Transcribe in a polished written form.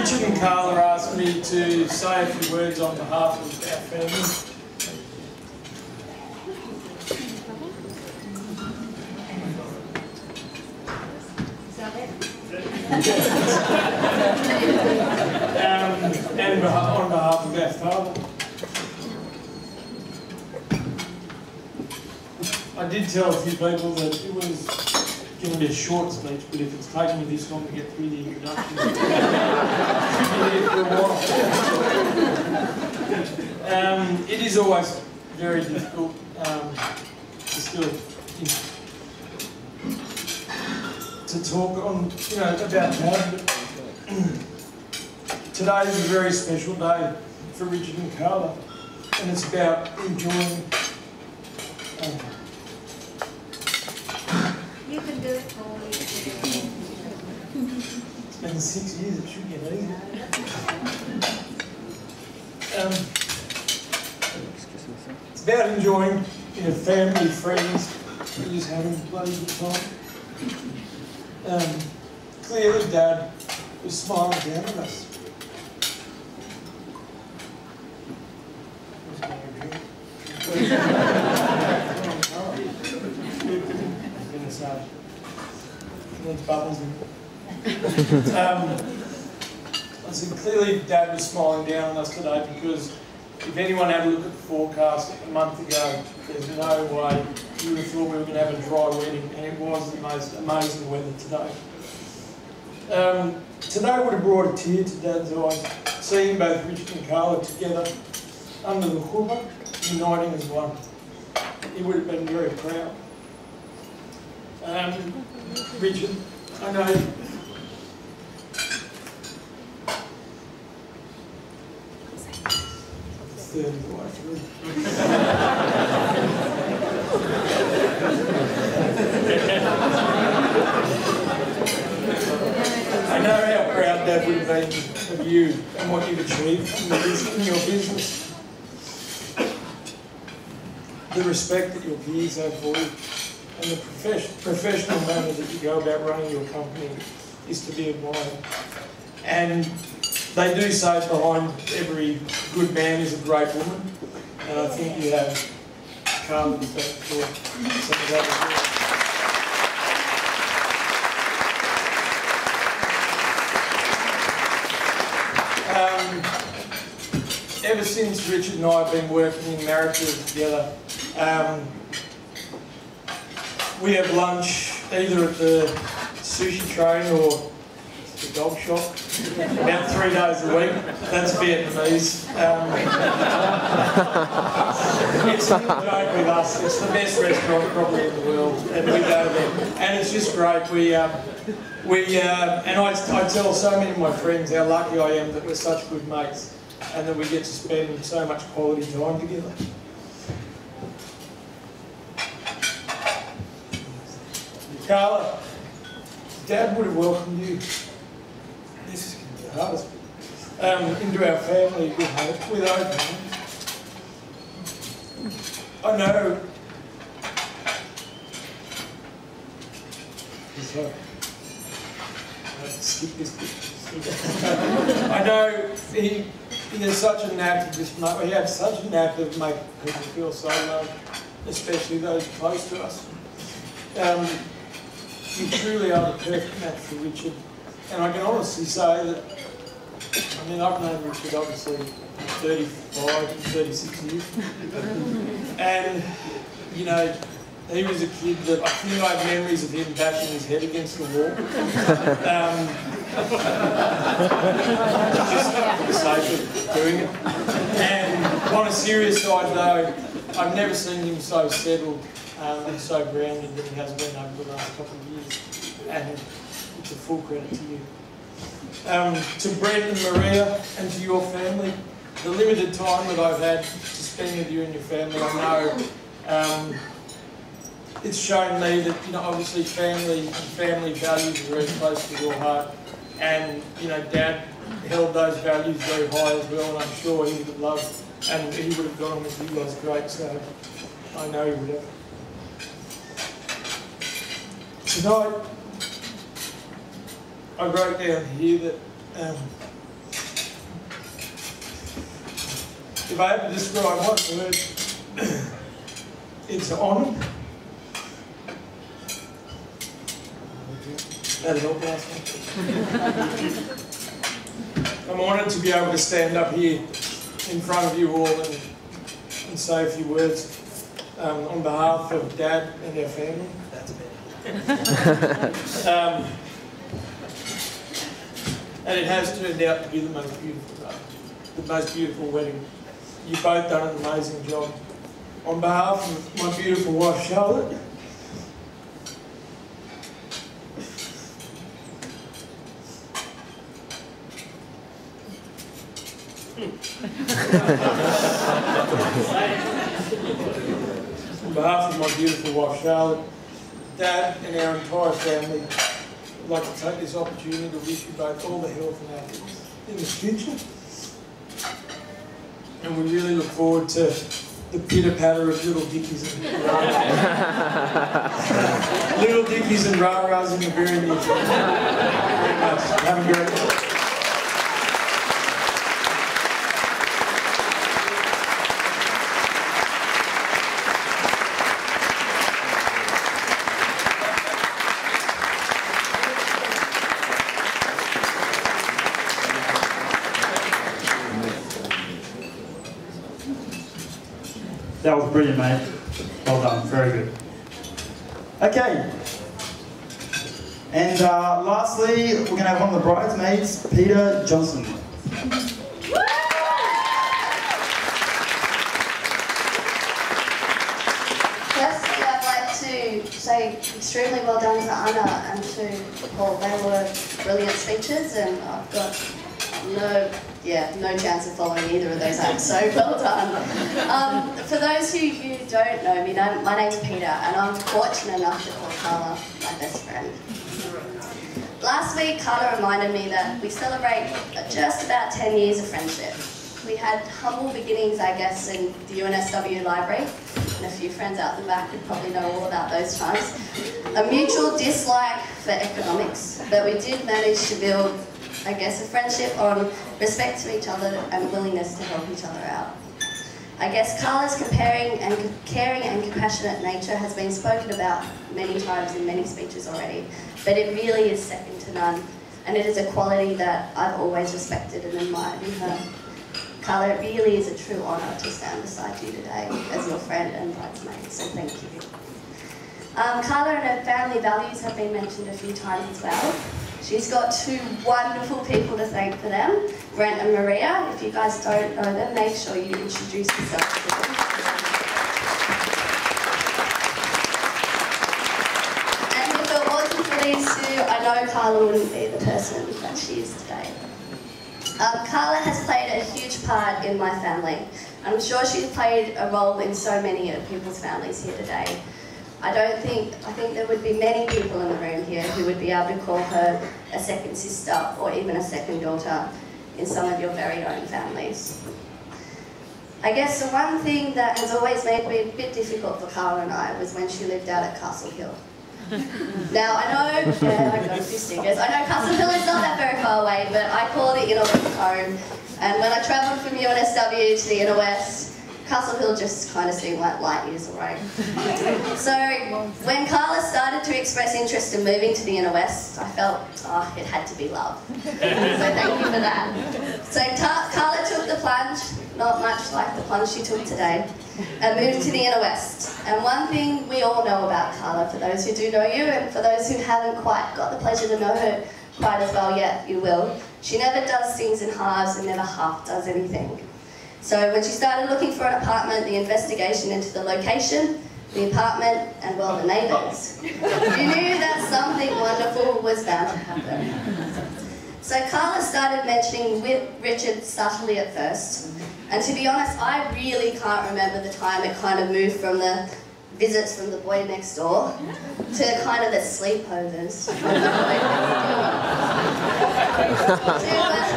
Richard and Carla asked me to say a few words on behalf of our family. And on behalf of our father. I did tell a few people that it was going to be a short speech, but if it's taken me this long to get through the introduction, I'll be here for a while. It is always very difficult to still to talk on, about that. But today is a very special day for Richard and Carla, and it's about enjoying. You can do it for me. It's been 6 years, it should get easier. It's about enjoying family, friends, and just having a bloody good time. Clearly Dad was smiling down at us. Needs bubbles in it. I said clearly Dad was smiling down on us today because if anyone had a look at the forecast a month ago, there's no way you would have thought we were going to have a dry wedding, and it was the most amazing weather today. Today would have brought a tear to Dad's eyes, seeing both Richard and Carla together under the chuppah, uniting as one. He would have been very proud. Richard, I know I know how proud Dad would have been of you and what you've achieved in your business. The respect that your peers have for you and the professional manner that you go about running your company is to be admired. And they do say behind every good man is a great woman, and I think you have Carla for some of that as well. Ever since Richard and I have been working in Marrickville together, we have lunch either at the sushi train or the dog shop about 3 days a week. That's Vietnamese. It's a joke with us. It's the best restaurant probably in the world, and we go there, and it's just great. And I tell so many of my friends how lucky I am that we're such good mates, and that we get to spend so much quality time together. Carla, Dad would have welcomed you. This is going to be the hardest bit. Into our family with open arms. I know. Sorry. I have to skip this bit. I know he has such a knack of this. He has such a knack of making people feel so loved, especially those close to us. You truly are the perfect match for Richard, and I can honestly say that, I've known Richard obviously 35, 36 years, and he was a kid that I think I have memories of him bashing his head against the wall. Just for the sake of doing it. And on a serious side though, I've never seen him so settled and so grounded that he has been over the last couple of years. And it's a full credit to you. To Brent and Maria and to your family, the limited time that I've had to spend with you and your family, I know it's shown me that obviously family and family values are very close to your heart, and Dad held those values very high as well, and I'm sure he would have loved, and he would have gone with you guys great, so I know he would have. Tonight I wrote down here that if I had to describe one word, it's honoured. That'll help last one. I'm honoured to be able to stand up here in front of you all and say a few words on behalf of Dad and our family. That's better. And it has turned out to be the most beautiful wedding. You've both done an amazing job. On behalf of my beautiful wife Charlotte, on behalf of my beautiful wife Charlotte, Dad and our entire family, I'd like to take this opportunity to wish you both all the health and happiness in the future. And we really look forward to the pitter-patter of little dickies and rah-rahs. Little dickies and rah-rahs in the very near future. Thank you very much. Have a great day. That was brilliant, mate. Well done, very good. Okay. And lastly, we're going to have one of the bridesmaids, Peter Johnson. Firstly, I'd like to say extremely well done to Anna and to Paul. They were brilliant speeches, and I've got no chance of following either of those acts, so well done. For those who don't know me, my name's Peter, and I'm fortunate enough to call Carla my best friend. Last week, Carla reminded me that we celebrate just about 10 years of friendship. We had humble beginnings, I guess, in the NSW library, and a few friends out the back would probably know all about those times. A mutual dislike for economics, but we did manage to build, I guess, a friendship on respect to each other and willingness to help each other out. I guess Carla's caring and compassionate nature has been spoken about many times in many speeches already, but it really is second to none, and it is a quality that I've always respected and admired in her. Carla, it really is a true honour to stand beside you today as your friend and bridesmaid, so thank you. Carla and her family values have been mentioned a few times as well. She's got two wonderful people to thank for them, Brent and Maria. If you guys don't know them, make sure you introduce yourself to them. And if it wasn't for these two, I know Carla wouldn't be the person that she is today. Carla has played a huge part in my family. I'm sure she's played a role in so many of people's families here today. I think there would be many people in the room here who would be able to call her a second sister or even a second daughter in some of your very own families. I guess the one thing that has always made it a bit difficult for Carla and I was when she lived out at Castle Hill. Now I know, I've got a few stickers, I know Castle Hill is not that very far away, but I call the inner west home, and when I travelled from UNSW to the inner west, Castle Hill just kind of seemed like light years away. So when Carla started to express interest in moving to the inner west, I felt, it had to be love. So thank you for that. So Carla took the plunge, not much like the plunge she took today, and moved to the inner west. And one thing we all know about Carla, for those who do know you, and for those who haven't quite got the pleasure to know her quite as well yet, you will, she never does things in halves and never half does anything. So when she started looking for an apartment, the investigation into the location, the apartment, and well, the neighbours, you knew that something wonderful was bound to happen. So Carla started mentioning Richard subtly at first, and to be honest, I really can't remember the time it kind of moved from the visits from the boy next door to kind of the sleepovers from the boy next door.